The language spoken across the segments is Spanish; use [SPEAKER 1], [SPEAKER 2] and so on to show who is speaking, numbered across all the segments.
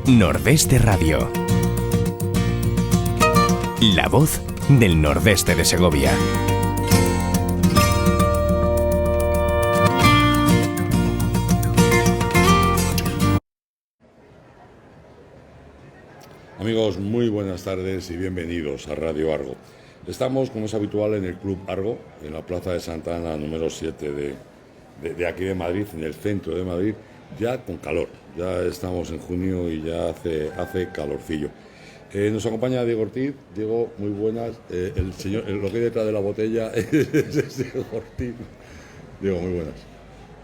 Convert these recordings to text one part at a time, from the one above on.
[SPEAKER 1] Nordeste Radio. La voz del nordeste de Segovia.
[SPEAKER 2] Amigos, muy buenas tardes y bienvenidos a Radio Argo. Estamos, como es habitual, en el Club Argo, en la Plaza de Santa Ana, número 7 de aquí de Madrid, en el centro de Madrid, ya con calor. Ya estamos en junio y ya hace calorcillo. Nos acompaña Diego Ortiz. Diego, muy buenas. El señor, lo que hay detrás de la botella es Diego Ortiz. Diego, muy buenas.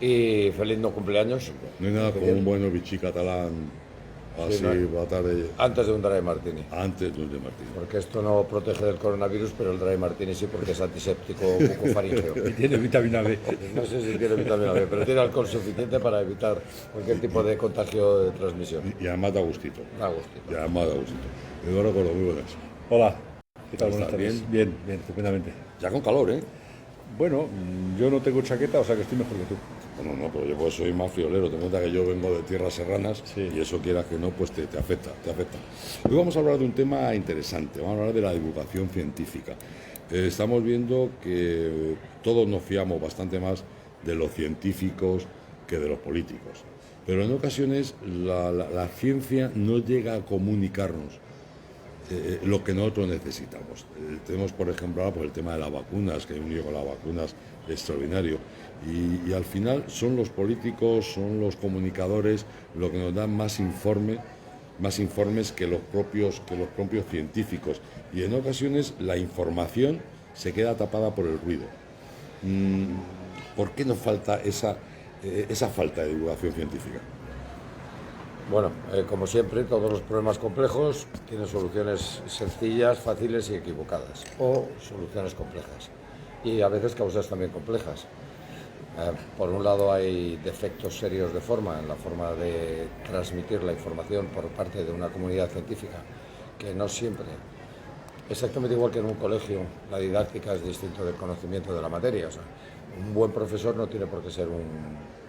[SPEAKER 3] Y feliz no cumpleaños.
[SPEAKER 2] No hay nada como un buen bichí catalán. Así,
[SPEAKER 3] Sí, no,
[SPEAKER 2] va tarde.
[SPEAKER 3] antes de un dry martini.
[SPEAKER 2] Antes de un de Martín.
[SPEAKER 3] Porque esto no protege del coronavirus, pero el dry martini sí, porque es antiséptico bucofaríngeo.
[SPEAKER 4] Y tiene vitamina B.
[SPEAKER 3] No sé si tiene vitamina B, pero tiene alcohol suficiente para evitar cualquier tipo de contagio de transmisión.
[SPEAKER 2] Y además da gustito.
[SPEAKER 3] Da gustito.
[SPEAKER 2] Y además da gustito. Eduardo Coro, muy buenas.
[SPEAKER 4] Hola, ¿qué tal?
[SPEAKER 2] ¿Cómo
[SPEAKER 4] Buenas
[SPEAKER 2] estás?
[SPEAKER 4] tardes. Bien, estupendamente.
[SPEAKER 2] Ya con calor, ¿eh?
[SPEAKER 4] Bueno, yo no tengo chaqueta, o sea que estoy mejor que tú.
[SPEAKER 2] No, pero yo pues soy más friolero. Ten en cuenta que yo vengo de tierras serranas,
[SPEAKER 4] Sí.
[SPEAKER 2] y eso quieras que no, pues te afecta. Hoy vamos a hablar de un tema interesante. Vamos a hablar de la divulgación científica. Estamos viendo que todos nos fiamos bastante más de los científicos que de los políticos. Pero en ocasiones la ciencia no llega a comunicarnos lo que nosotros necesitamos. Tenemos, por ejemplo, ahora por el tema de las vacunas, que hay un lío con las vacunas extraordinario. Y al final son los políticos, son los comunicadores lo que nos dan más informes que los propios científicos. Y en ocasiones la información se queda tapada por el ruido. ¿Por qué nos falta esa falta de divulgación científica?
[SPEAKER 3] Bueno, como siempre, todos los problemas complejos tienen soluciones sencillas, fáciles y equivocadas, o soluciones complejas, y a veces causas también complejas. Por un lado hay defectos serios de forma, en la forma de transmitir la información por parte de una comunidad científica, que no siempre, exactamente igual que en un colegio, la didáctica es distinto del conocimiento de la materia. O sea, un buen profesor no tiene por qué ser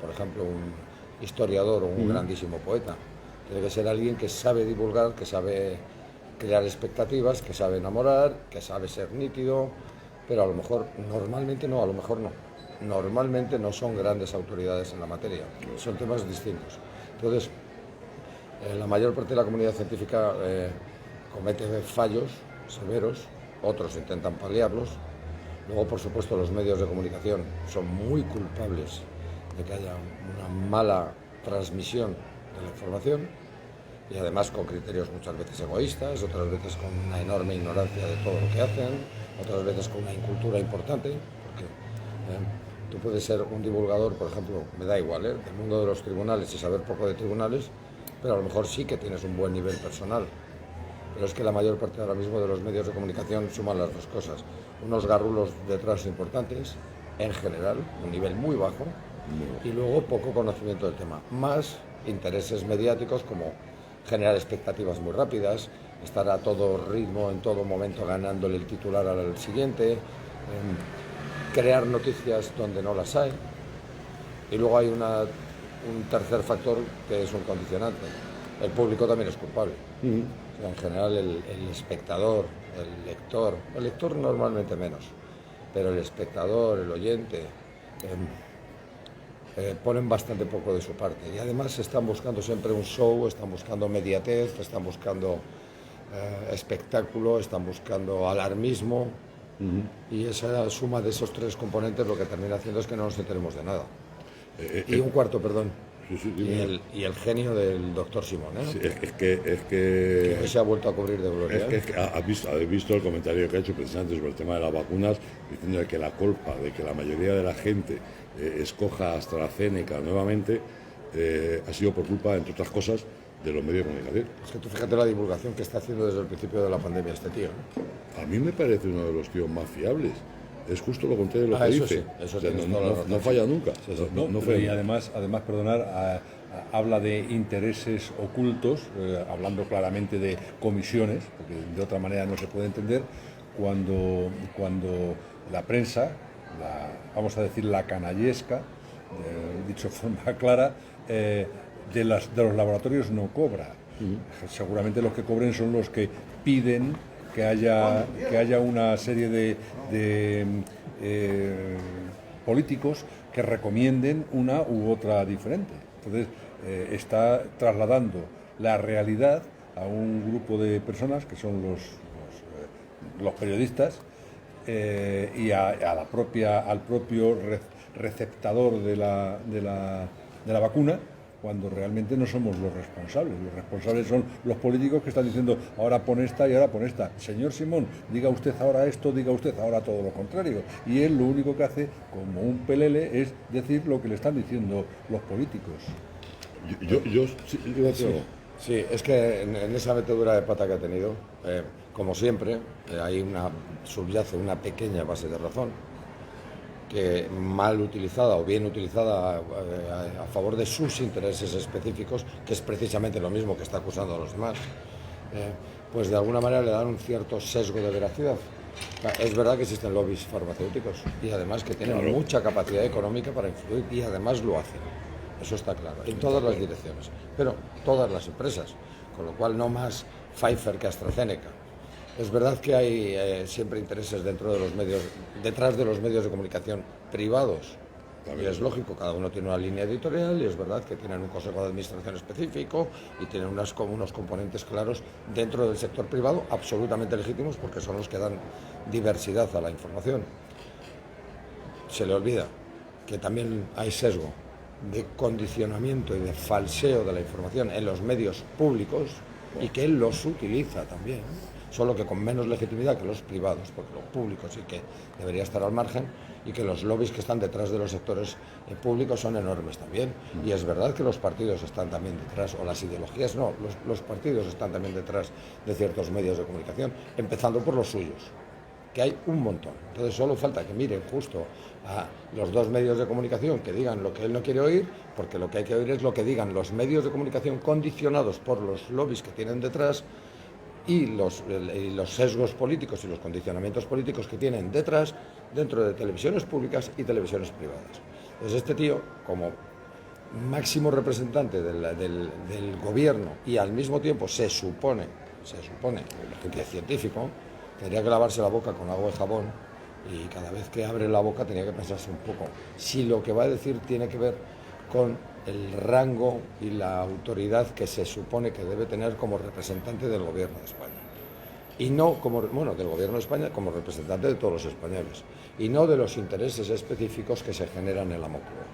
[SPEAKER 3] por ejemplo, un historiador o un grandísimo poeta. Tiene que ser alguien que sabe divulgar, que sabe crear expectativas, que sabe enamorar, que sabe ser nítido, pero a lo mejor, normalmente no, a lo mejor no. Normalmente no son grandes autoridades en la materia, son temas distintos. Entonces, la mayor parte de la comunidad científica comete fallos severos, otros intentan paliarlos. Luego, por supuesto, los medios de comunicación son muy culpables de que haya una mala transmisión de la información, y además con criterios muchas veces egoístas, otras veces con una enorme ignorancia de todo lo que hacen, otras veces con una incultura importante, porque tú puedes ser un divulgador, por ejemplo, me da igual, del mundo de los tribunales y saber poco de tribunales, pero a lo mejor sí que tienes un buen nivel personal. Pero es que la mayor parte ahora mismo de los medios de comunicación suman las dos cosas. Unos garrulos detrás importantes, en general, un nivel muy bajo, y luego poco conocimiento del tema. Más intereses mediáticos como generar expectativas muy rápidas, estar a todo ritmo, en todo momento ganándole el titular al siguiente, crear noticias donde no las hay. Y luego hay un tercer factor que es un condicionante. El público también es culpable. O sea, en general el espectador, el lector normalmente menos, pero el espectador, el oyente, ponen bastante poco de su parte. Y además están buscando siempre un show, están buscando mediatez, están buscando espectáculo, están buscando alarmismo. Y esa suma de esos tres componentes lo que termina haciendo es que no nos enteremos de nada. Y un cuarto, perdón.
[SPEAKER 2] Sí,
[SPEAKER 3] y el genio del doctor Simón,
[SPEAKER 2] sí, es que
[SPEAKER 3] hoy se ha vuelto a cubrir de gloria.
[SPEAKER 2] Es que habéis visto el comentario que ha hecho precisamente sobre el tema de las vacunas, diciendo que la culpa de que la mayoría de la gente escoja AstraZeneca nuevamente ha sido por culpa, entre otras cosas, de los medios de comunicación.
[SPEAKER 3] Es que tú fíjate la divulgación que está haciendo desde el principio de la pandemia este tío, ¿no?
[SPEAKER 2] A mí me parece uno de los tíos más fiables. Es justo lo contrario de lo que
[SPEAKER 3] eso
[SPEAKER 2] dice.
[SPEAKER 3] sí, eso
[SPEAKER 2] O sea,
[SPEAKER 3] tienes toda la razón.
[SPEAKER 2] no falla nunca. No falla
[SPEAKER 4] Y
[SPEAKER 2] nunca.
[SPEAKER 4] además perdonar, habla de intereses ocultos, hablando claramente de comisiones, porque de otra manera no se puede entender, cuando la prensa, vamos a decir la canallesca, dicho de forma clara, de los laboratorios no cobra. Seguramente los que cobren son los que piden que haya una serie de políticos que recomienden una u otra diferente. Entonces, está trasladando la realidad a un grupo de personas que son los periodistas y al propio receptador de la vacuna, cuando realmente no somos los responsables. Los responsables son los políticos que están diciendo ahora pon esta y ahora pon esta. Señor Simón, diga usted ahora esto, diga usted ahora todo lo contrario. Y él lo único que hace, como un pelele, es decir lo que le están diciendo los políticos.
[SPEAKER 3] Sí, es que en esa metedura de pata que ha tenido, como siempre, subyace una pequeña base de razón, que mal utilizada o bien utilizada a favor de sus intereses específicos, que es precisamente lo mismo que está acusando a los demás, pues de alguna manera le dan un cierto sesgo de veracidad. Es verdad que existen lobbies farmacéuticos y además que tienen mucha capacidad económica para influir y además lo hacen. Eso está claro, en todas las direcciones, pero todas las empresas, con lo cual no más Pfizer que AstraZeneca. Es verdad que hay siempre intereses detrás de los medios de comunicación privados, y es lógico, cada uno tiene una línea editorial y es verdad que tienen un consejo de administración específico y tienen unos componentes claros dentro del sector privado, absolutamente legítimos porque son los que dan diversidad a la información. Se le olvida que también hay sesgo de condicionamiento y de falseo de la información en los medios públicos y que él los utiliza también, solo que con menos legitimidad que los privados, porque los públicos sí que debería estar al margen, y que los lobbies que están detrás de los sectores públicos son enormes también. Y es verdad que los partidos están también detrás, o las ideologías no, los partidos están también detrás de ciertos medios de comunicación, empezando por los suyos, que hay un montón. Entonces solo falta que miren justo a los dos medios de comunicación que digan lo que él no quiere oír, porque lo que hay que oír es lo que digan los medios de comunicación condicionados por los lobbies que tienen detrás y los sesgos políticos y los condicionamientos políticos que tienen detrás dentro de televisiones públicas y televisiones privadas. Entonces este tío, como máximo representante del gobierno y al mismo tiempo se supone que es científico, tendría que lavarse la boca con agua y jabón y cada vez que abre la boca tenía que pensarse un poco si lo que va a decir tiene que ver con el rango y la autoridad que se supone que debe tener como representante del gobierno de España. Y no del gobierno de España como representante de todos los españoles. Y no de los intereses específicos que se generan en la Moncloa.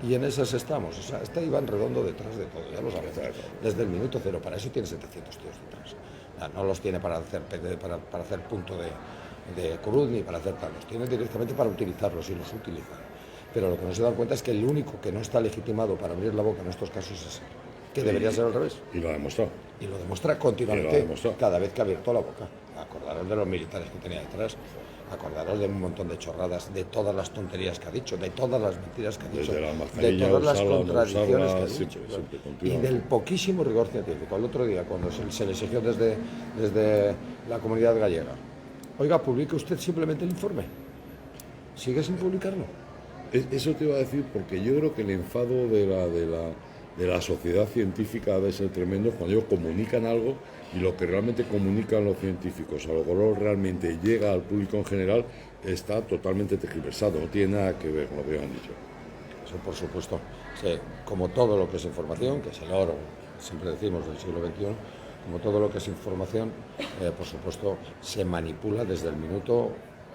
[SPEAKER 3] Y en esas estamos. O sea, está Iván Redondo detrás de todo, ya lo sabes. Desde el minuto cero. Para eso tiene 700 tíos detrás. No los tiene para hacer punto de cruz ni para hacer tal. Los tiene directamente para utilizarlos y los utiliza. Pero lo que no se dan cuenta es que el único que no está legitimado para abrir la boca en estos casos es él, que debería ser al revés.
[SPEAKER 2] Y lo ha demostrado.
[SPEAKER 3] Y lo demuestra continuamente, cada vez que ha abierto la boca. Acordaros de los militares que tenía detrás, acordaros de un montón de chorradas, de todas las tonterías que ha dicho, de todas las mentiras que ha dicho, de todas las contradicciones que ha dicho, y del poquísimo rigor científico. El otro día, cuando se le exigió desde la Comunidad Gallega, oiga, publique usted simplemente el informe, sigue sin publicarlo.
[SPEAKER 2] Eso te iba a decir porque yo creo que el enfado de la sociedad científica debe ser tremendo cuando ellos comunican algo y lo que realmente comunican los científicos, a lo que realmente llega al público en general, está totalmente tergiversado, no tiene nada que ver con lo que han dicho.
[SPEAKER 3] Eso por supuesto, sí, como todo lo que es información, que es el oro, siempre decimos, del siglo XXI, como todo lo que es información, por supuesto, se manipula desde el minuto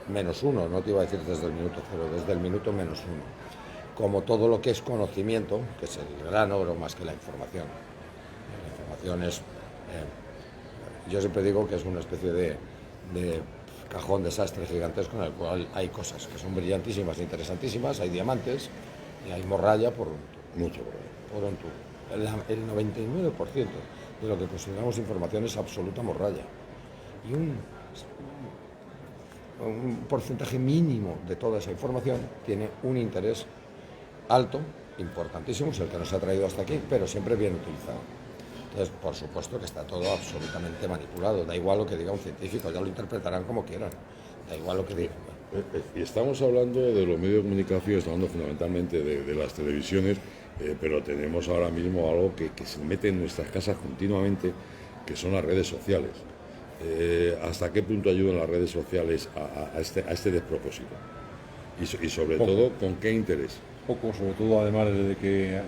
[SPEAKER 3] -1, no te iba a decir desde el minuto 0, desde el minuto -1. Como todo lo que es conocimiento, que es el gran oro más que la información. La información es, yo siempre digo que es una especie de cajón desastre gigantesco en el cual hay cosas que son brillantísimas, interesantísimas, hay diamantes y hay morralla por un tubo. El 99% de lo que consideramos información es absoluta morralla. Y un porcentaje mínimo de toda esa información tiene un interés alto, importantísimo, es el que nos ha traído hasta aquí, pero siempre bien utilizado. Entonces, por supuesto que está todo absolutamente manipulado, da igual lo que diga un científico, ya lo interpretarán como quieran, da igual lo que diga.
[SPEAKER 2] Y estamos hablando de los medios de comunicación, estamos hablando fundamentalmente de las televisiones, pero tenemos ahora mismo algo que se mete en nuestras casas continuamente, que son las redes sociales. ¿Hasta qué punto ayudan las redes sociales a este despropósito? Y sobre
[SPEAKER 4] Poco.
[SPEAKER 2] todo, ¿con qué interés?
[SPEAKER 4] Poco, sobre todo además desde que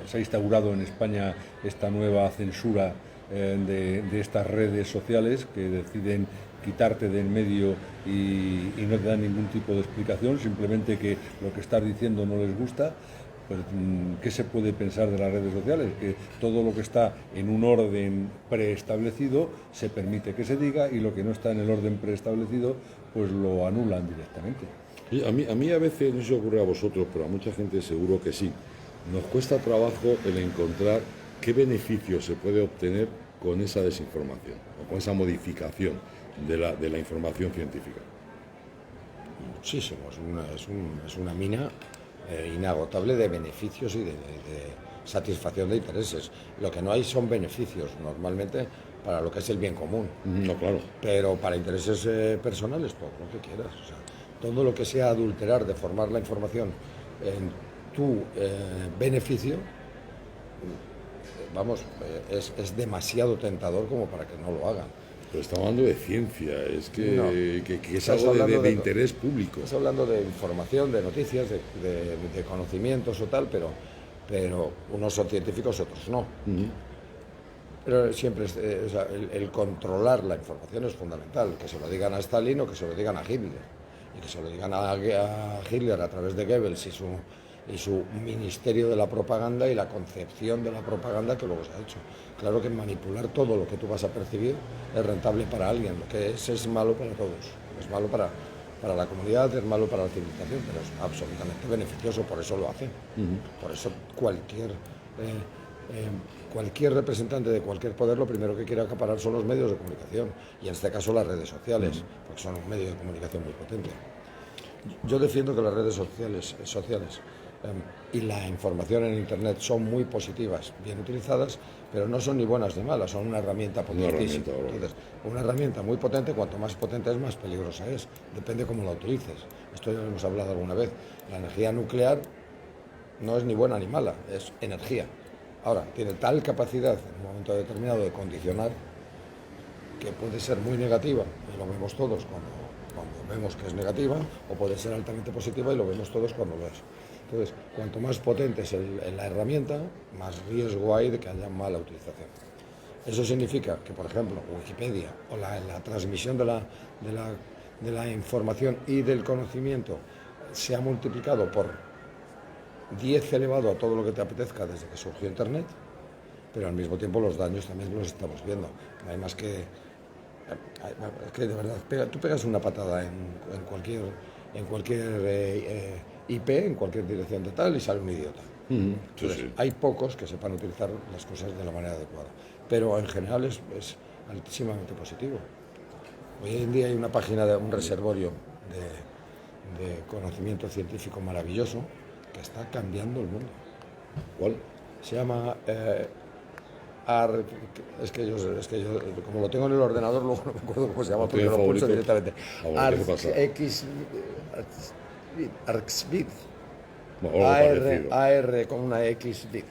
[SPEAKER 4] se ha instaurado en España esta nueva censura de estas redes sociales que deciden quitarte de en medio y no te dan ningún tipo de explicación, simplemente que lo que estás diciendo no les gusta. Pues, ¿qué se puede pensar de las redes sociales? Que todo lo que está en un orden preestablecido se permite que se diga, y lo que no está en el orden preestablecido pues lo anulan directamente.
[SPEAKER 2] Y a mí a veces, no sé si ocurre a vosotros, pero a mucha gente seguro que sí, nos cuesta trabajo el encontrar qué beneficio se puede obtener con esa desinformación o con esa modificación de la información científica.
[SPEAKER 3] Muchísimo, es una mina inagotable de beneficios y de satisfacción de intereses. Lo que no hay son beneficios normalmente para lo que es el bien común.
[SPEAKER 2] No, claro.
[SPEAKER 3] Pero para intereses personales, todo lo que quieras. O sea, todo lo que sea adulterar, deformar la información en tu beneficio, vamos, es demasiado tentador como para que no lo hagan.
[SPEAKER 2] Pero estamos hablando de ciencia, es que,
[SPEAKER 3] No.
[SPEAKER 2] que es
[SPEAKER 3] Estás
[SPEAKER 2] algo
[SPEAKER 3] hablando
[SPEAKER 2] de
[SPEAKER 3] de-
[SPEAKER 2] interés público.
[SPEAKER 3] Estás hablando de información, de noticias, de conocimientos o tal, pero unos son científicos, otros no. Pero siempre o sea, el controlar la información es fundamental, que se lo digan a Stalin o que se lo digan a Hitler, y que se lo digan a Hitler a través de Goebbels y su ministerio de la propaganda y la concepción de la propaganda que luego se ha hecho. Claro que manipular todo lo que tú vas a percibir es rentable para alguien, lo que es malo para todos, es malo para la comunidad, es malo para la civilización, pero es absolutamente beneficioso, por eso lo hacen. Por eso cualquier representante de cualquier poder lo primero que quiere acaparar son los medios de comunicación, y en este caso las redes sociales, porque son un medio de comunicación muy potente. Yo defiendo que las redes sociales y la información en Internet son muy positivas, bien utilizadas, pero no son ni buenas ni malas, son una herramienta potentísima. Entonces, una herramienta muy potente, cuanto más potente es, más peligrosa es, depende cómo la utilices. Esto ya lo hemos hablado alguna vez. La energía nuclear no es ni buena ni mala, es energía. Ahora, tiene tal capacidad en un momento determinado de condicionar que puede ser muy negativa, y lo vemos todos cuando vemos que es negativa, o puede ser altamente positiva y lo vemos todos cuando lo es. Entonces, cuanto más potente es la herramienta, más riesgo hay de que haya mala utilización. Eso significa que, por ejemplo, Wikipedia o la transmisión de la información y del conocimiento se ha multiplicado por 10 elevado a todo lo que te apetezca desde que surgió Internet, pero al mismo tiempo los daños también los estamos viendo. No hay más que... Es que de verdad, tú pegas una patada en cualquier IP, en cualquier dirección de tal, y sale un idiota. Entonces,
[SPEAKER 2] sí.
[SPEAKER 3] hay pocos que sepan utilizar las cosas de la manera adecuada, pero en general es altísimamente positivo. Hoy en día hay una página de un reservorio de conocimiento científico maravilloso que está cambiando el mundo.
[SPEAKER 2] ¿Cuál?
[SPEAKER 3] Se llama es que yo como lo tengo en el ordenador luego no me acuerdo cómo se llama, porque lo pulso directamente.
[SPEAKER 2] ¿Qué te pasa?
[SPEAKER 3] ArcSvid.
[SPEAKER 2] No, algo parecido.
[SPEAKER 3] AR con una X-Vid.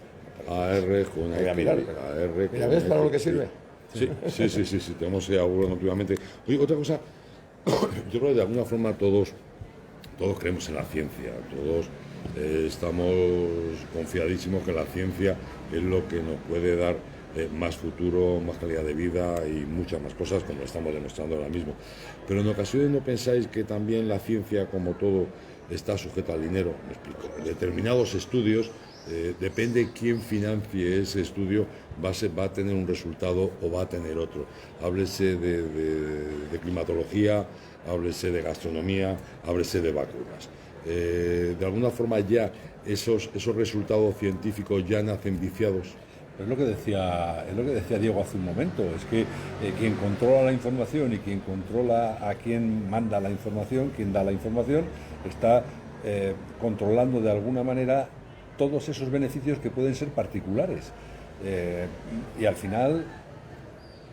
[SPEAKER 2] AR con una
[SPEAKER 3] Voy a
[SPEAKER 2] X,
[SPEAKER 3] mirar,
[SPEAKER 2] AR
[SPEAKER 3] mira,
[SPEAKER 2] con
[SPEAKER 3] ¿ves para lo que
[SPEAKER 2] X,
[SPEAKER 3] sirve?
[SPEAKER 2] Sí, tenemos seguro últimamente. Oye, otra cosa, yo creo que de alguna forma todos creemos en la ciencia, todos estamos confiadísimos que la ciencia es lo que nos puede dar más futuro, más calidad de vida y muchas más cosas, como estamos demostrando ahora mismo. Pero en ocasiones no pensáis que también la ciencia, como todo, está sujeta al dinero. Me explico. En determinados estudios, depende quién financie ese estudio, va a tener un resultado o va a tener otro. Háblese de climatología, háblese de gastronomía, háblese de vacunas. De alguna forma ya esos resultados científicos ya nacen viciados.
[SPEAKER 4] Es lo que decía Diego hace un momento, es que quien controla la información y quien controla a quien manda la información, quien da la información, está controlando de alguna manera todos esos beneficios que pueden ser particulares. Y al final,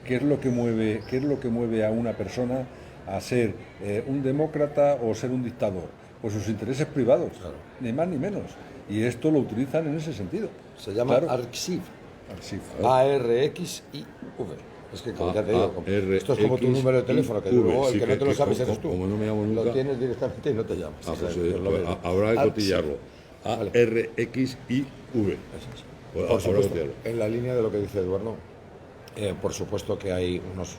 [SPEAKER 4] ¿qué es lo que mueve a una persona a ser un demócrata o ser un dictador? por sus intereses privados,
[SPEAKER 3] Claro.
[SPEAKER 4] ni más ni menos. Y esto lo utilizan en ese sentido.
[SPEAKER 3] Se llama
[SPEAKER 4] Claro.
[SPEAKER 3] ARXIV.
[SPEAKER 4] Arxiv.
[SPEAKER 3] ARXIV. Es que, como ya te digo, esto es como tu número de teléfono, que luego el
[SPEAKER 2] sí,
[SPEAKER 3] que no te lo sabes eres tú.
[SPEAKER 2] como no me llamo nunca.
[SPEAKER 3] Lo tienes directamente y no te llamas.
[SPEAKER 2] Ah,
[SPEAKER 3] O sea,
[SPEAKER 2] pues,
[SPEAKER 3] yo lo veo.
[SPEAKER 2] habrá que
[SPEAKER 3] ARXIV.
[SPEAKER 2] cotillarlo.
[SPEAKER 3] Vale.
[SPEAKER 2] ARXIV. Pues,
[SPEAKER 3] Por
[SPEAKER 2] habrá que
[SPEAKER 3] supuesto,
[SPEAKER 2] cotillarlo.
[SPEAKER 3] en la línea de lo que dice Eduardo, por supuesto que hay unos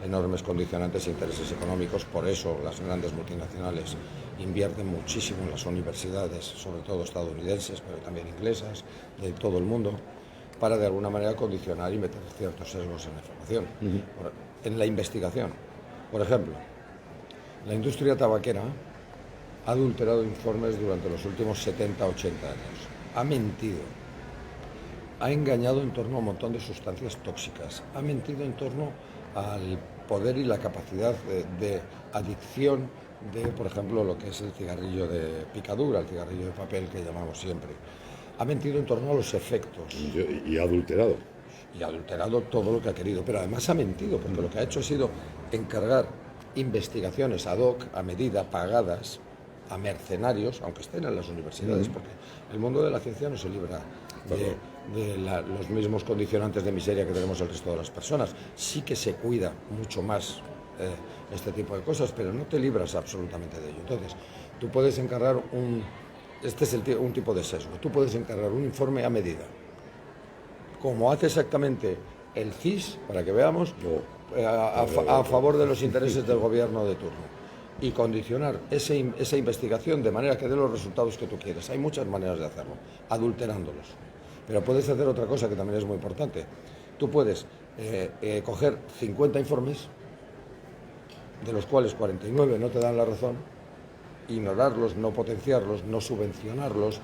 [SPEAKER 3] enormes condicionantes e intereses económicos, por eso las grandes multinacionales invierten muchísimo en las universidades, sobre todo estadounidenses, pero también inglesas, de todo el mundo, para de alguna manera condicionar y meter ciertos sesgos en la información, en la investigación. Por ejemplo, la industria tabaquera ha adulterado informes durante los últimos 70, 80 años, ha mentido, ha engañado en torno a un montón de sustancias tóxicas, ha mentido en torno al poder y la capacidad de adicción de, por ejemplo, lo que es el cigarrillo de picadura, el cigarrillo de papel que llamamos siempre. Ha mentido en torno a los efectos
[SPEAKER 2] Y adulterado.
[SPEAKER 3] y ha adulterado todo lo que ha querido, pero además ha mentido, porque lo que ha hecho ha sido encargar investigaciones ad hoc, a medida, pagadas a mercenarios, aunque estén en las universidades, porque el mundo de la ciencia no se libra de los mismos condicionantes de miseria que tenemos el resto de las personas. Sí que se cuida mucho más este tipo de cosas, pero no te libras absolutamente de ello. Entonces, tú puedes encargar este es un tipo de sesgo, tú puedes encargar un informe a medida, como hace exactamente el CIS, para que veamos, a favor de los intereses del gobierno de turno, y condicionar esa investigación de manera que dé los resultados que tú quieres. Hay muchas maneras de hacerlo, adulterándolos. Pero puedes hacer otra cosa que también es muy importante. Tú puedes coger 50 informes, de los cuales 49 no te dan la razón, ignorarlos, no potenciarlos, no subvencionarlos,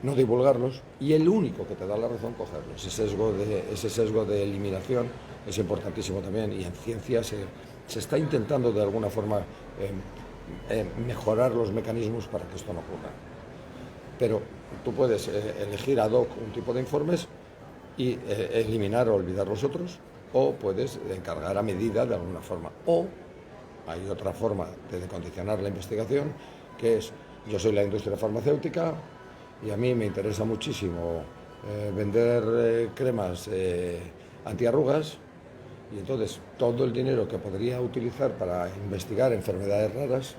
[SPEAKER 3] no divulgarlos, y el único que te da la razón, cogerlo. Ese sesgo de eliminación es importantísimo también, y en ciencia se está intentando de alguna forma mejorar los mecanismos para que esto no ocurra. Pero tú puedes elegir ad hoc un tipo de informes y eliminar o olvidar los otros, o puedes encargar a medida de alguna forma. O hay otra forma de condicionar la investigación, que es: yo soy la industria farmacéutica y a mí me interesa muchísimo vender cremas antiarrugas, y entonces todo el dinero que podría utilizar para investigar enfermedades raras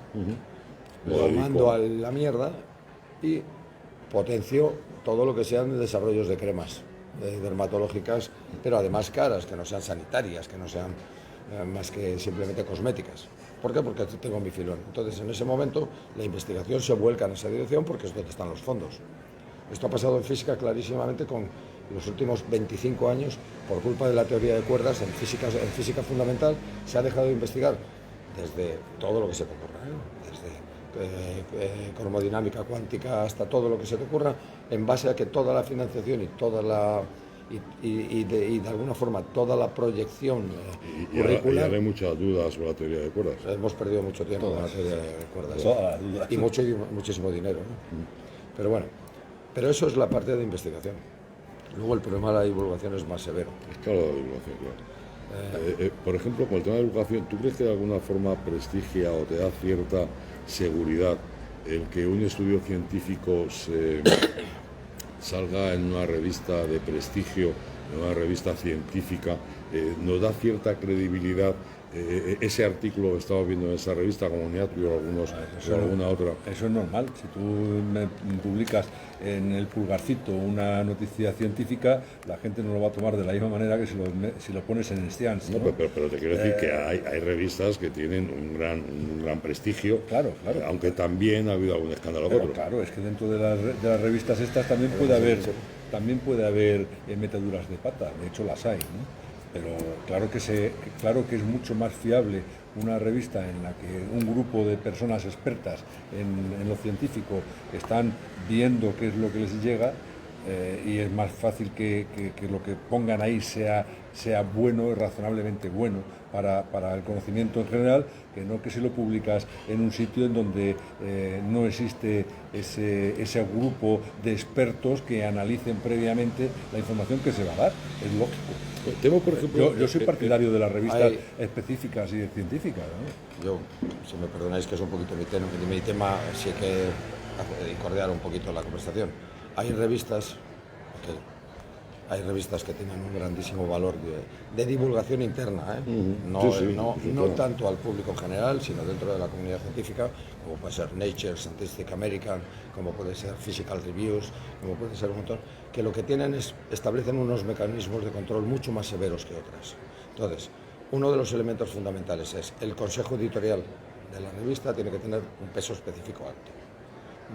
[SPEAKER 3] lo mando a la mierda y potencio todo lo que sean desarrollos de cremas dermatológicas, pero además caras, que no sean sanitarias, que no sean más que simplemente cosméticas. ¿Por qué? Porque tengo mi filón. Entonces, en ese momento, la investigación se vuelca en esa dirección, porque es donde están los fondos. Esto ha pasado en física clarísimamente con los últimos 25 años, por culpa de la teoría de cuerdas. En física fundamental se ha dejado de investigar desde todo lo que se te ocurra, desde cromodinámica cuántica hasta todo lo que se te ocurra, en base a que toda la financiación y toda la de alguna forma toda la proyección curricular.
[SPEAKER 2] Ahora hay muchas dudas sobre la teoría de cuerdas.
[SPEAKER 3] Hemos perdido mucho tiempo con la teoría de cuerdas.
[SPEAKER 4] Todas las dudas.
[SPEAKER 3] Y muchísimo dinero, ¿no? Pero bueno, pero eso es la parte de investigación. Luego el problema de la divulgación es más severo.
[SPEAKER 2] Claro, la divulgación, claro. Por ejemplo, con el tema de la divulgación, ¿tú crees que de alguna forma prestigia o te da cierta seguridad el que un estudio científico salga en una revista de prestigio, en una revista científica? ¿Nos da cierta credibilidad ese artículo que estamos viendo en esa revista, como Nature o alguna otra?
[SPEAKER 4] Eso es normal. Si tú me publicas en el pulgarcito una noticia científica, la gente no lo va a tomar de la misma manera que si lo pones en Science, ¿no?
[SPEAKER 2] Pero te quiero decir que hay revistas que tienen un gran prestigio,
[SPEAKER 4] Claro.
[SPEAKER 2] aunque también ha habido algún escándalo.
[SPEAKER 4] Pero claro, es que dentro de las revistas estas también puede haber meteduras de pata. De hecho las hay, ¿no? Pero claro que es mucho más fiable una revista en la que un grupo de personas expertas en lo científico están viendo qué es lo que les llega, y es más fácil que lo que pongan ahí sea bueno, razonablemente bueno para el conocimiento en general, que no que si lo publicas en un sitio en donde no existe ese grupo de expertos que analicen previamente la información que se va a dar. Es lógico.
[SPEAKER 2] Tengo, por ejemplo...
[SPEAKER 4] Yo soy partidario de las revistas
[SPEAKER 3] hay-
[SPEAKER 4] específicas y científicas, ¿no?
[SPEAKER 3] Yo, si me perdonáis que es un poquito mi tema, sí que cordiar un poquito la conversación. Hay revistas que tienen un grandísimo valor de divulgación interna, no,
[SPEAKER 2] Sí, sí,
[SPEAKER 3] no,
[SPEAKER 2] sí,
[SPEAKER 3] no
[SPEAKER 2] claro.
[SPEAKER 3] tanto al público en general, sino dentro de la comunidad científica, como puede ser Nature, Scientific American, como puede ser Physical Reviews, como puede ser un montón, que lo que tienen es, establecen unos mecanismos de control mucho más severos que otras. Entonces, uno de los elementos fundamentales es el consejo editorial de la revista tiene que tener un peso específico alto.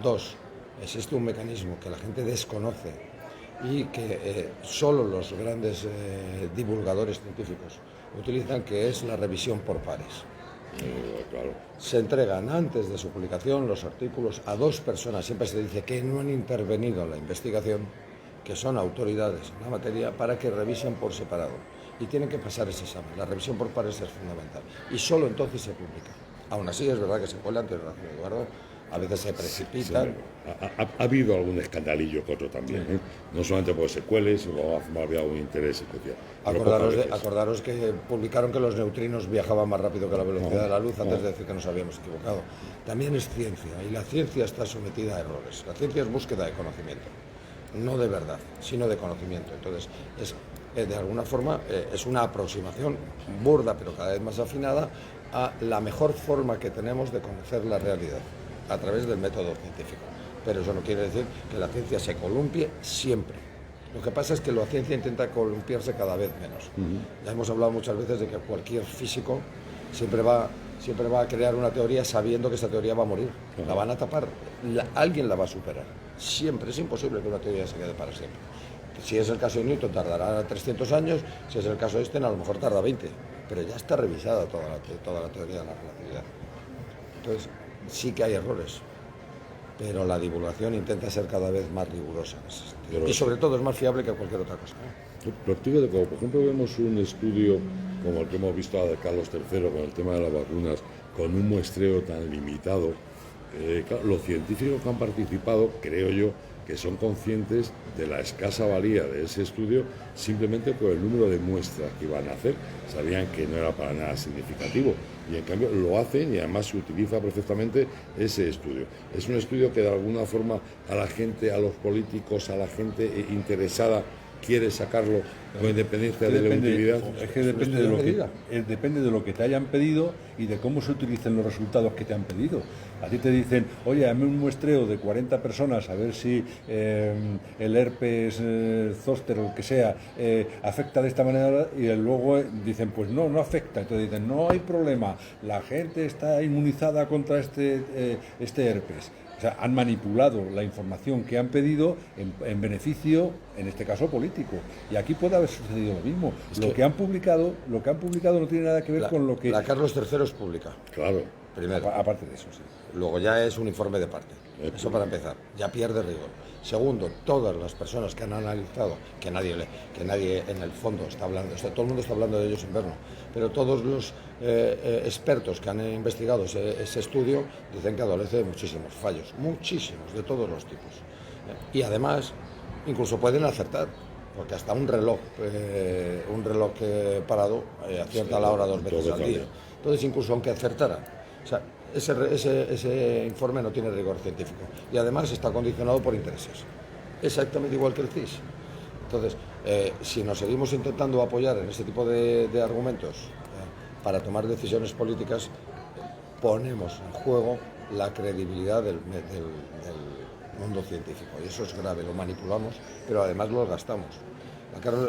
[SPEAKER 3] 2, existe un mecanismo que la gente desconoce y que solo los grandes divulgadores científicos utilizan, que es la revisión por pares.
[SPEAKER 2] Claro.
[SPEAKER 3] Se entregan antes de su publicación los artículos a 2 personas, siempre se dice que no han intervenido en la investigación, que son autoridades en la materia, para que revisen por separado. Y tienen que pasar ese examen. La revisión por pares es fundamental. Y solo entonces se publica. Aún así, es verdad que se cuelan, tiene razón Eduardo, a veces se precipitan.
[SPEAKER 2] Sí, ha habido algún escandalillo que otro también, ¿eh? No solamente porque se cuele, sino porque había un interés especial. Pero pocas veces.
[SPEAKER 3] Acordaros que publicaron que los neutrinos viajaban más rápido que la velocidad de la luz antes de decir que nos habíamos equivocado. También es ciencia, y la ciencia está sometida a errores. La ciencia es búsqueda de conocimiento, no de verdad, sino de conocimiento. Entonces, de alguna forma, es una aproximación burda, pero cada vez más afinada, a la mejor forma que tenemos de conocer la realidad, a través del método científico. Pero eso no quiere decir que la ciencia se columpie siempre. Lo que pasa es que la ciencia intenta columpiarse cada vez menos. Ya hemos hablado muchas veces de que cualquier físico siempre va a crear una teoría sabiendo que esa teoría va a morir. La van a tapar. Alguien la va a superar. Siempre. Es imposible que una teoría se quede para siempre. Si es el caso de Newton, tardará 300 años. Si es el caso de Einstein, a lo mejor tarda 20. Pero ya está revisada toda la teoría de la relatividad. Entonces, sí que hay errores, pero la divulgación intenta ser cada vez más rigurosa en ese sentido. Y sobre todo es más fiable que cualquier otra cosa.
[SPEAKER 2] Pero fíjate, como por ejemplo vemos un estudio como el que hemos visto de Carlos III con el tema de las vacunas, con un muestreo tan limitado, claro, los científicos que han participado, creo yo, que son conscientes de la escasa valía de ese estudio simplemente por el número de muestras que iban a hacer. Sabían que no era para nada significativo y en cambio lo hacen y además se utiliza perfectamente ese estudio. Es un estudio que de alguna forma a la gente, a los políticos, a la gente interesada quiere sacarlo con independencia de la utilidad.
[SPEAKER 4] Es que depende de lo que te hayan pedido y de cómo se utilicen los resultados que te han pedido. A ti te dicen, oye, dame un muestreo de 40 personas a ver si el herpes zóster o el que sea afecta de esta manera, y luego dicen, pues no afecta. Entonces dicen, no hay problema, la gente está inmunizada contra este herpes. O sea, han manipulado la información que han pedido en beneficio, en este caso, político. Y aquí puede haber sucedido lo mismo. Lo que han publicado no tiene nada que ver con lo que...
[SPEAKER 3] La Carlos III es pública,
[SPEAKER 2] Claro.
[SPEAKER 3] primero.
[SPEAKER 4] Aparte de eso, sí.
[SPEAKER 3] Luego ya es un informe de parte. Eso para empezar. Ya pierde rigor. Segundo, todas las personas que han analizado, que nadie en el fondo está hablando, todo el mundo está hablando de ellos en verno, pero todos los expertos que han investigado ese estudio dicen que adolece de muchísimos fallos, muchísimos, de todos los tipos. Y además, incluso pueden acertar, porque hasta un reloj parado acierta la hora 2 veces al día. Entonces, incluso aunque acertara, o sea, ese informe no tiene rigor científico y además está condicionado por intereses, exactamente igual que el CIS. Entonces, si nos seguimos intentando apoyar en este tipo de argumentos para tomar decisiones políticas, ponemos en juego la credibilidad del mundo científico, y eso es grave. Lo manipulamos, pero además lo gastamos.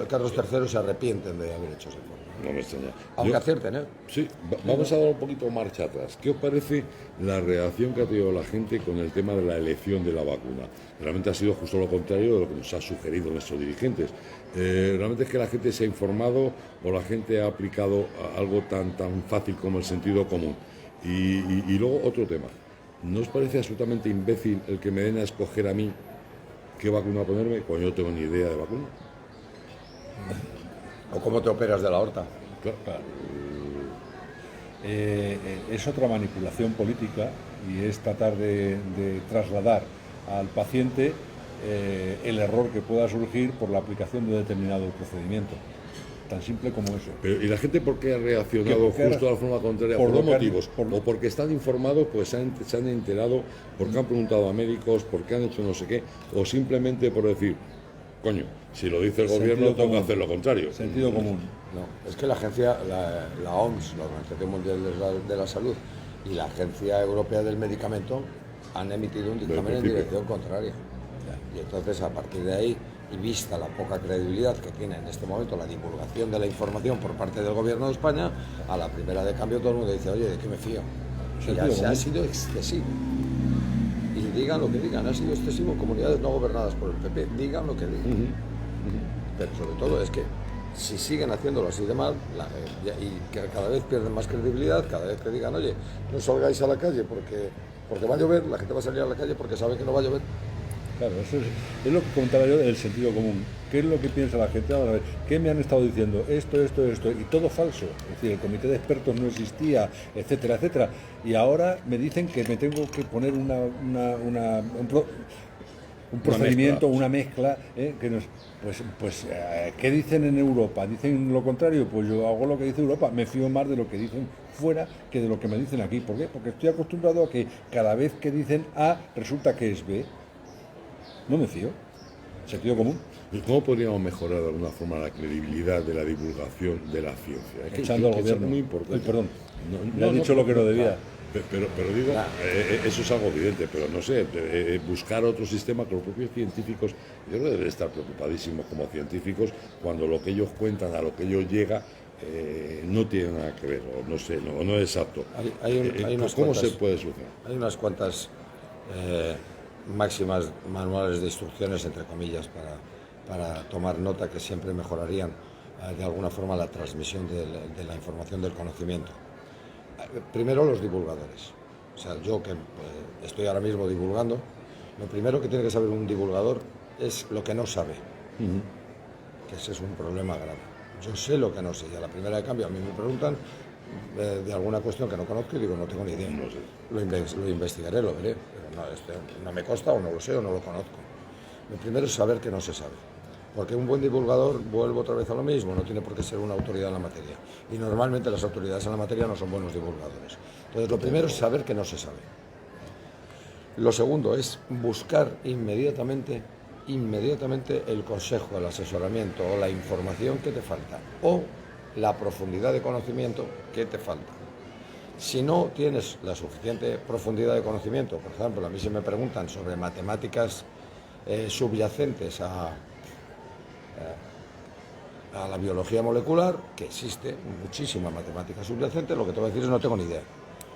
[SPEAKER 3] Carlos III se arrepienten de haber hecho ese informe.
[SPEAKER 2] No me extraña.
[SPEAKER 3] Aunque acierten, ¿eh?
[SPEAKER 2] Sí, vamos a dar un poquito marcha atrás. ¿Qué os parece la reacción que ha tenido la gente con el tema de la elección de la vacuna? Realmente ha sido justo lo contrario de lo que nos ha sugerido nuestros dirigentes. Realmente es que la gente se ha informado o la gente ha aplicado algo tan fácil como el sentido común. Y luego otro tema. ¿No os parece absolutamente imbécil el que me den a escoger a mí qué vacuna ponerme cuando yo no tengo ni idea de vacuna?
[SPEAKER 3] ¿O cómo te operas de la aorta?
[SPEAKER 4] Claro. Es otra manipulación política y es tratar de trasladar al paciente el error que pueda surgir por la aplicación de determinado procedimiento. tan simple como eso.
[SPEAKER 2] Pero, ¿y la gente por qué ha reaccionado justo de la forma contraria? ¿Por dos motivos? O porque están informados, pues se han enterado, porque han preguntado a médicos, porque han hecho no sé qué, o simplemente por decir, coño, si lo dice el gobierno, tengo que hacer lo contrario.
[SPEAKER 4] Sentido común.
[SPEAKER 3] No, es que la agencia, la OMS, la Organización Mundial de la Salud, y la Agencia Europea del Medicamento han emitido un dictamen en dirección contraria. Y entonces, a partir de ahí, y vista la poca credibilidad que tiene en este momento la divulgación de la información por parte del Gobierno de España, a la primera de cambio todo el mundo dice, oye, ¿de qué me fío? Ha sido excesivo. Y digan lo que digan, ha sido excesivo en comunidades no gobernadas por el PP, digan lo que digan. Pero sobre todo es que si siguen haciéndolo así de mal y que cada vez pierden más credibilidad, cada vez que digan, oye, no salgáis a la calle porque va a llover, la gente va a salir a la calle porque sabe que no va a llover.
[SPEAKER 4] Claro, eso es lo que comentaba yo del sentido común. ¿Qué es lo que piensa la gente? Vamos a ver, ¿qué me han estado diciendo? Esto, y todo falso. Es decir, el comité de expertos no existía, etcétera, etcétera. Y ahora me dicen que me tengo que poner un procedimiento, una mezcla, que nos, ¿qué dicen en Europa? ¿Dicen lo contrario? Pues yo hago lo que dice Europa. Me fío más de lo que dicen fuera que de lo que me dicen aquí. ¿Por qué? Porque estoy acostumbrado a que cada vez que dicen A, resulta que es B. No me fío. Sentido común.
[SPEAKER 2] ¿Y cómo podríamos mejorar de alguna forma la credibilidad de la divulgación de la ciencia?
[SPEAKER 4] Echando al gobierno.
[SPEAKER 2] Es muy importante.
[SPEAKER 4] Perdón, le ha dicho lo que no debía.
[SPEAKER 2] Pero digo, eso es algo evidente, pero no sé, buscar otro sistema que los propios científicos, yo creo que deben estar preocupadísimos como científicos cuando lo que ellos cuentan, a lo que ellos llega, no tiene nada que ver, o no sé, no es exacto. ¿Cómo se puede solucionar?
[SPEAKER 3] Hay unas cuantas máximas manuales de instrucciones, entre comillas, para tomar nota que siempre mejorarían de alguna forma la transmisión de la información del conocimiento. Primero, los divulgadores. O sea, yo que estoy ahora mismo divulgando, lo primero que tiene que saber un divulgador es lo que no sabe, que ese es un problema grave. Yo sé lo que no sé, y a la primera de cambio a mí me preguntan de alguna cuestión que no conozco y digo, no tengo ni idea. No sé. Lo investigaré, lo veré, pero no me consta, o no lo sé, o no lo conozco. Lo primero es saber que no se sabe. Porque un buen divulgador, vuelvo otra vez a lo mismo, no tiene por qué ser una autoridad en la materia. Y normalmente las autoridades en la materia no son buenos divulgadores. Entonces, lo primero es saber que no se sabe. Lo segundo es buscar inmediatamente el consejo, el asesoramiento o la información que te falta, o la profundidad de conocimiento que te falta. Si no tienes la suficiente profundidad de conocimiento, por ejemplo, a mí se me preguntan sobre matemáticas subyacentes a la biología molecular, que existe muchísima matemática subyacente, lo que te voy a decir es no tengo ni idea.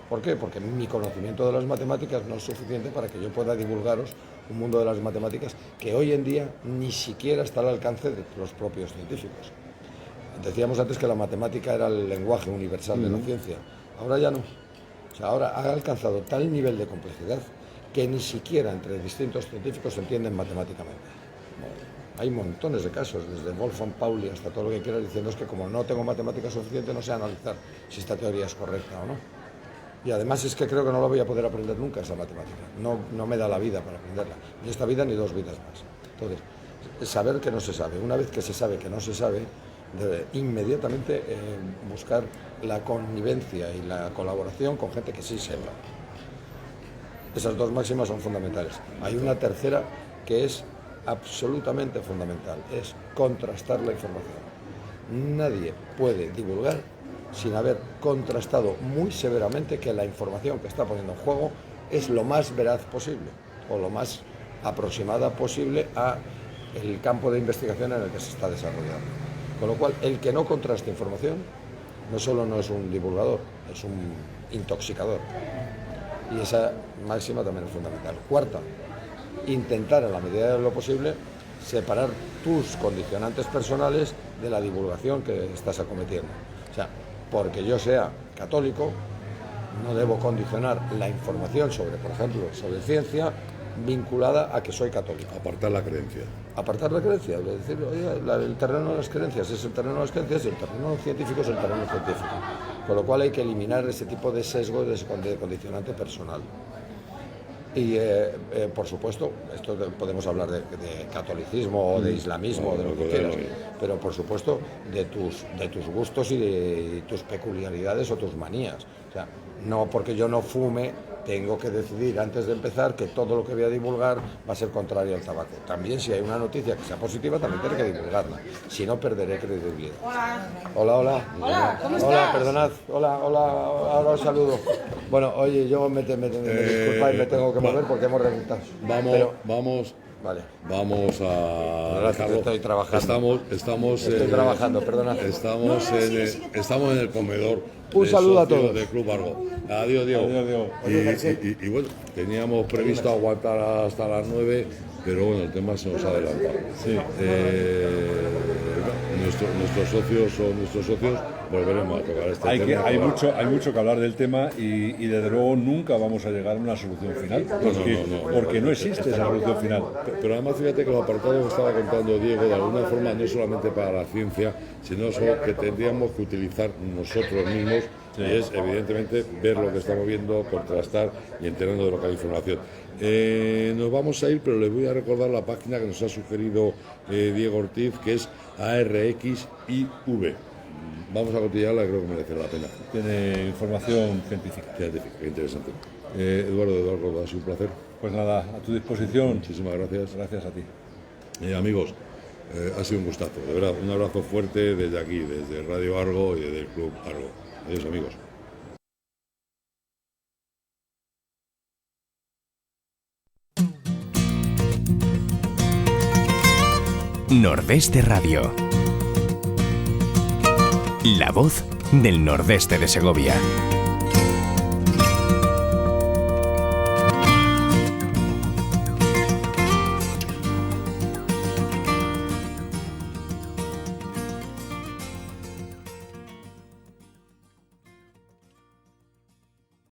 [SPEAKER 3] ¿Por qué? Porque mi conocimiento de las matemáticas no es suficiente para que yo pueda divulgaros un mundo de las matemáticas que hoy en día ni siquiera está al alcance de los propios científicos. Decíamos antes que la matemática era el lenguaje universal de la ciencia, ahora ya no. O sea, ahora ha alcanzado tal nivel de complejidad que ni siquiera entre distintos científicos se entienden matemáticamente. Hay montones de casos, desde Wolfgang Pauli hasta todo lo que quieras, diciendo es que como no tengo matemática suficiente no sé analizar si esta teoría es correcta o no. Y además es que creo que no la voy a poder aprender nunca esa matemática. No me da la vida para aprenderla. Ni esta vida ni 2 vidas más. Entonces, saber que no se sabe. Una vez que se sabe que no se sabe, debe inmediatamente buscar la connivencia y la colaboración con gente que sí sepa. Esas 2 máximas son fundamentales. Hay una tercera que es absolutamente fundamental, es contrastar la información. Nadie puede divulgar sin haber contrastado muy severamente que la información que está poniendo en juego es lo más veraz posible o lo más aproximada posible a el campo de investigación en el que se está desarrollando. Con lo cual, el que no contraste información no solo no es un divulgador, es un intoxicador. Y esa máxima también es fundamental. Cuarta, intentar en la medida de lo posible separar tus condicionantes personales de la divulgación que estás acometiendo. O sea, porque yo sea católico, no debo condicionar la información sobre, por ejemplo, sobre ciencia vinculada a que soy católico.
[SPEAKER 2] Apartar la creencia.
[SPEAKER 3] Apartar la creencia, es decir, oye, el terreno de las creencias es el terreno de las creencias y el terreno científico es el terreno científico. Con lo cual hay que eliminar ese tipo de sesgo de condicionante personal. Y, por supuesto, podemos hablar de catolicismo o de islamismo, de lo que quieras, pero por supuesto de tus gustos y de tus peculiaridades o tus manías. O sea, no porque yo no fume, tengo que decidir antes de empezar que todo lo que voy a divulgar va a ser contrario al tabaco. También, si hay una noticia que sea positiva, también tendré que divulgarla. Si no, perderé credibilidad. Hola.
[SPEAKER 5] Hola, ¿cómo estás?
[SPEAKER 3] Hola, perdonad. Hola, ahora os saludo. Bueno, oye, yo me disculpáis, me tengo que mover porque hemos remontado.
[SPEAKER 2] Vale.
[SPEAKER 3] Vale.
[SPEAKER 2] Vamos a...
[SPEAKER 3] Gracias, estoy trabajando.
[SPEAKER 2] Estoy
[SPEAKER 3] trabajando, perdonad.
[SPEAKER 2] Estamos en el comedor.
[SPEAKER 3] Un saludo a todos.
[SPEAKER 2] Del Club Argo. Adiós, Diego. Y bueno, teníamos previsto aguantar hasta las 9, pero bueno, el tema se nos ha adelantado.
[SPEAKER 4] Sí.
[SPEAKER 2] Nuestros socios son nuestros socios, volveremos a tocar este tema.
[SPEAKER 4] Hay mucho que hablar del tema y desde luego nunca vamos a llegar a una solución final, porque no existe esa solución final.
[SPEAKER 2] Pero además fíjate que los apartados que estaba contando Diego, de alguna forma no es solamente para la ciencia, sino que tendríamos que utilizar nosotros mismos, y es evidentemente ver lo que estamos viendo, contrastar y enterarnos de lo que hay información. Nos vamos a ir, pero les voy a recordar la página que nos ha sugerido Diego Ortiz, que es ARXIV. Vamos a cotillarla, creo que merece la pena.
[SPEAKER 4] Tiene información científica.
[SPEAKER 2] Científica, qué interesante. Eduardo, ha sido un placer.
[SPEAKER 4] Pues nada, a tu disposición.
[SPEAKER 2] Muchísimas gracias.
[SPEAKER 4] Gracias a ti.
[SPEAKER 2] Amigos, ha sido un gustazo, de verdad, un abrazo fuerte desde aquí, desde Radio Argo y desde el Club Argo. Adiós, amigos.
[SPEAKER 1] Nordeste Radio. La voz del Nordeste de Segovia.